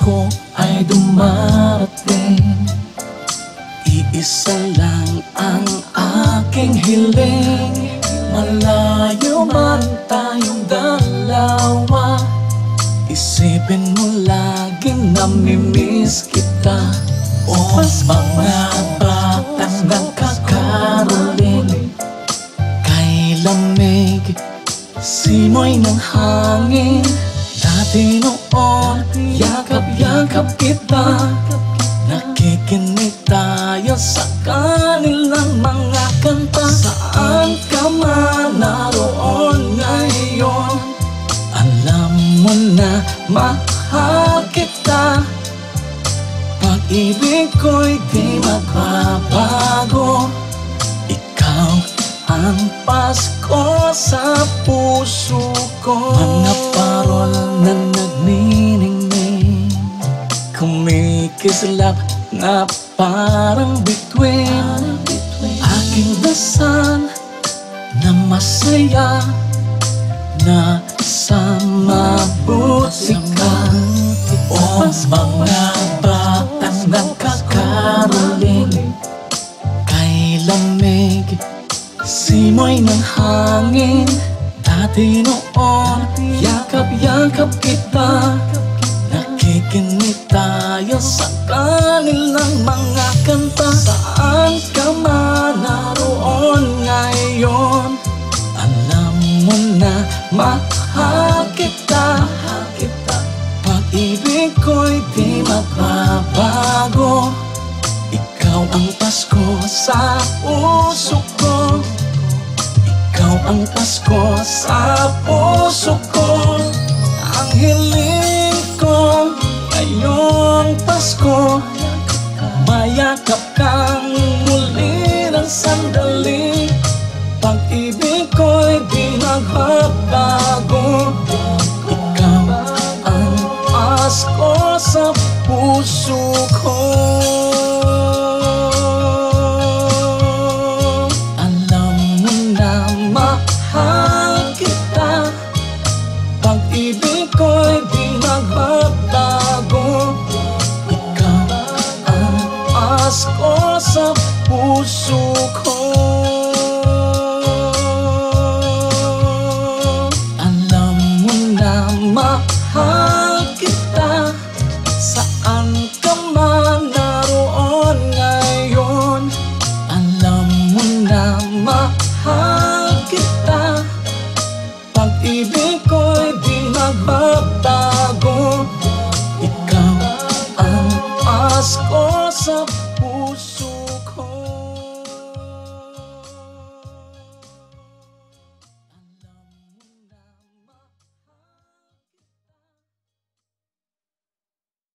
Pasko ay dumarating. Iisa lang ang aking hiling, malayo man tayong dalawa, isipin mo laging namimiss kita. O mga batang nagkakaroling, kay lamig, simoy ng hangin. Dati noon, yakap-yakap kita, nakikinig tayo sa kanilang mga kanta. Saan ka man naroon ngayon, alam mo na mahal kita. Pag-ibig ko'y di magbabago, ikaw ang Pasko sa puso ko. Mga parol na nagniningning, kumikislap na parang bituin. Aking dasal na masaya, na sa mabuti ka. O mga batang nagkakaroling, kay lamig, simoy ng hangin. Dati noon, yakap-yakap kita, nakikinig tayo sa kanilang mga kanta. Saan ka man naroon ngayon, alam mo na mahal kita. Pag-ibig ko'y di magbabago, ikaw ang Pasko sa puso ko. Ikaw ang Pasko sa puso ko. Ang hiling ko ngayong Pasko, mayakap kang muli ng sandali. Pag-ibig ko'y di magbabago, ikaw ang Pasko sa puso ko. Alam mo na mahal kita, pag-ibig ko'y di magbabago, ikaw ang Pasko sa puso ko. Alam mo na mahal kita, saan ka man naroon ngayon. Alam mo na mahal kita, pag-ibig ko'y di magbabago, ikaw ang Pasko sa